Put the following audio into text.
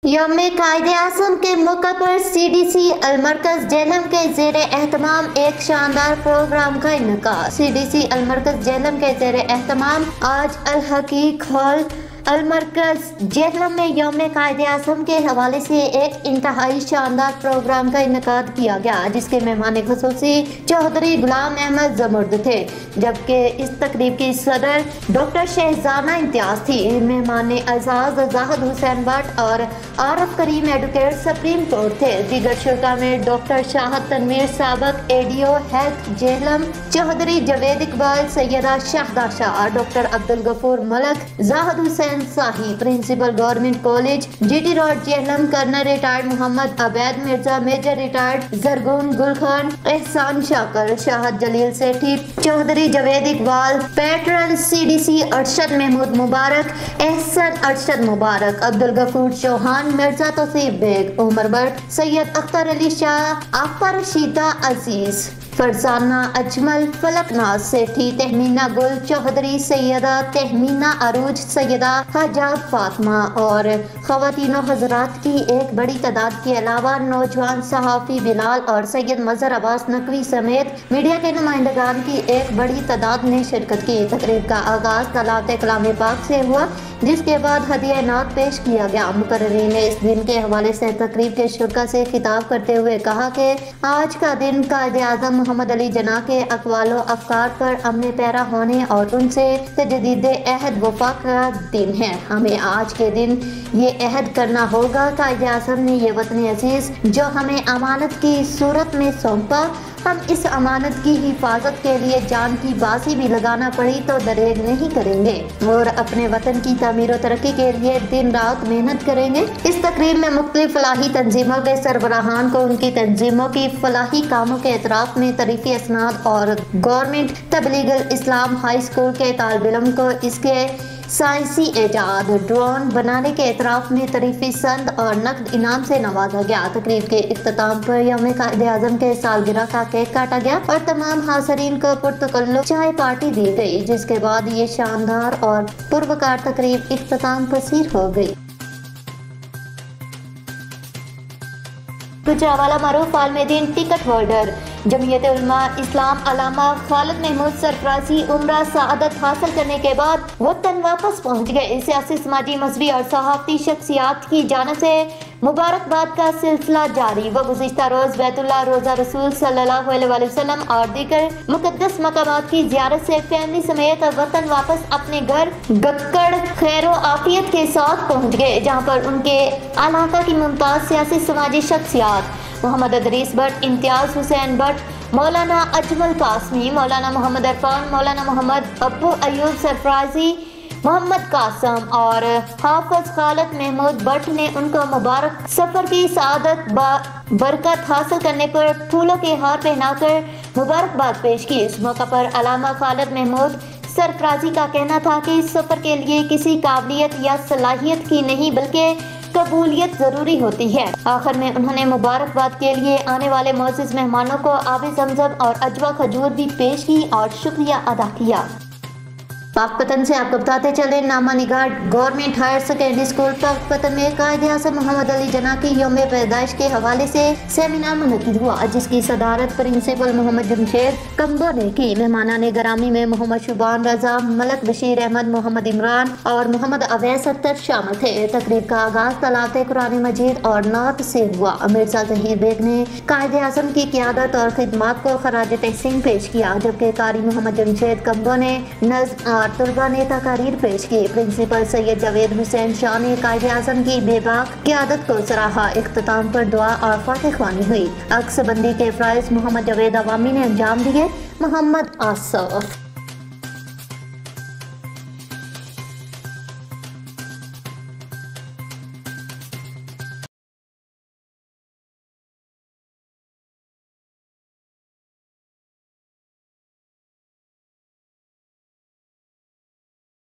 यौम कायद-ए-आज़म के मौका पर CDC अलमरकज जेहलम के ज़ेरे एहतमाम एक शानदार प्रोग्राम का इनेकाद। CDC अलमरकज जेहलम के ज़ेरे एहतमाम आज अल हकीक हॉल अलमरकज जेहलम में यौम कायद-ए-आज़म के हवाले से एक इंतहाई शानदार प्रोग्राम का इनेकाद किया गया, जिसके मेहमान खुसूसी चौधरी गुलाम अहमद ज़मुर्द थे, जबकि इस तकरीब की सदर डॉक्टर शहजाना इम्तियाज थी। मेहमान एजाज जाहिद हुसैन भट्ट और Arif Karim advocate Supreme Court थे। दीगर शुरा में डॉक्टर शाहद तनवीर साबक ADO health Jhelum, Chaudhry Javed Iqbal, Syeda Shahida Shah, doctor Abdul Ghafoor Malik, Zahid Hussain Sahi, principal government college GT road Jhelum, colonel retired Muhammad Ubaid Mirza, major retired Zargun Gul Khan, Ehsan Shakir, Shahid Jalil Sethi, Chaudhry Javed Iqbal, patron CDC Arshad Mahmood Mubarak, Ehsan Arshad Mubarak, Abdul Ghafoor Chauhan, Mirza Tausif bag, Umar Bhatt, Syed Akhtar Ali Shah, आफ्ता Rashida अजीज, फरजाना अजमल, फलकनाज सेठी, तहमीना गुल चौधरी, सैयदा तहमीना अरूज, सैयदा हजाब फातिमा और ख़वातीनो हजरात की एक बड़ी तादाद के अलावा नौजवान सहाफ़ी बिलाल और सैयद मजहर अब्बास नकवी समेत मीडिया के नुमाइंदगान की एक बड़ी तादाद ने शिरकत की। तकरीब का आगाज़ तलावत कलाम पाक से हुआ, जिसके बाद हदिया नात पेश किया गया। मुकर्रिरीन ने इस दिन के हवाले से तकरीब के शुरा से खिताब करते हुए कहा कि आज का दिन कायद-ए-आज़म मोहम्मद अली जना के अक़वालो अफ़कार पर अमने पैरा होने और उनसे तजदीद अहद वफ़ा का दिन है। हमें आज के दिन ये अहद करना होगा, कायद-ए-आज़म ने ये वतन अजीज़ जो हमें अमानत की सूरत में सौंपा, हम इस अमानत की हिफाजत के लिए जान की बाजी भी लगाना पड़ी तो दरेग नहीं करेंगे और अपने वतन की तामीर और तरक्की के लिए दिन रात मेहनत करेंगे। इस तकरीब में मुख्तलिफ फलाही तंजीमों के सरबराहान को उनकी तंजीमों की फलाही कामों के एतराफ़ में तरीफ़ी असनाद और गवर्नमेंट तबलीगुल इस्लाम हाई स्कूल के तालिब इल्म को इसके साइंसी एजाद ड्रोन बनाने के एतराफ़ में तरीफ़ी संद और नकद इनाम से नवाजा गया। तकरीब के इख्तिताम पर यौम कायद-ए-आज़म के सालगिरह का केक काटा गया और तमाम हाज़रीन को पुरतकल्लुफ़ चाय पार्टी दी गई, जिसके बाद ये शानदार और पुरवकार तकरीब इख्तिताम पसीर हो गई। गुजरावाला मरूफ आलमदीन टिकट होल्डर जमीयत उलमा इस्लाम अल्लामा खालिद महमूद सरफराजी उम्रा सआदत हासिल करने के बाद वतन वापस पहुंच गए। सियासी, समाजी, मजहबी और सहाफ़ती शख्सियात की जानिब से मुबारकबाद का सिलसिला जारी। वो गुज़िश्ता रोज़ बैतुल्लाह, रोज़ा रसूल सल्लल्लाहु अलैहि वसल्लम और दीगर मुक़द्दस मकामात की ज़ियारत से फैमिली समेत वतन वापस अपने घर गक्कड़ खैर आफियत के साथ पहुँच गए, जहाँ पर उनके इलाका की मुमताज़ सियासी समाजी शख्सियात मोहम्मद अदरीस भट्ट, इम्तियाज़ हुसैन भट्ट, मौलाना अजमल कासमी, मौलाना मोहम्मद अरफान, मौलाना मोहम्मद अब्बू अयूब सरफराजी, मोहम्मद कासम और हाफिज खालिद महमूद भट्ट ने उनको मुबारक सफ़र की सआदत बरकत हासिल करने पर फूलों के हार पहनाकर मुबारकबाद पेश की। इस मौका पर अल्लामा खालिद महमूद सरफराजी का कहना था कि इस सफ़र के लिए किसी काबिलियत या सलाहियत की नहीं बल्कि कबूलियत जरूरी होती है। आखिर में उन्होंने मुबारकबाद के लिए आने वाले मोअज़्ज़िज़ मेहमानों को आबे ज़मज़म और अजवा खजूर भी पेश की और शुक्रिया अदा किया। पाकपतन से आपको बताते चले, नामा निगार government higher secondary school Pakpattan में कायद-ए-आज़म मोहम्मद अली जना की यौम पैदाइश के हवाले से सेमिनार मुनक़िद हुआ, जिसकी सदारत प्रिंसिपल मोहम्मद जमशेद कम्बो ने की। मेहमानाने ग्रामी में मोहम्मद शुबान रजा, मलक बशीर अहमद, मोहम्मद इमरान और मोहम्मद अवैस अख्तर शामिल थे। तकरीब का आगाज़ तलावत कुरान मजीद और नात से हुआ। मिर्जा ज़हीर बेग ने कायद-ए-आज़म की क़ियादत और खिदमात को खराज तहसीन पेश किया, जबकि कारी मोहम्मद जमशेद कम्बो ने नज़्म और तलबा ने तकारीर पेश की। प्रिंसिपल सैयद जवेद हुसैन शाह ने कायद-ए-आज़म की बेबाक क़ियादत को सराहा। इख्तिताम पर दुआ और फातिह ख्वानी हुई। अक्स बंदी के फ़राइज़ मोहम्मद जवेद अवामी ने अंजाम दिए। मोहम्मद आसफ।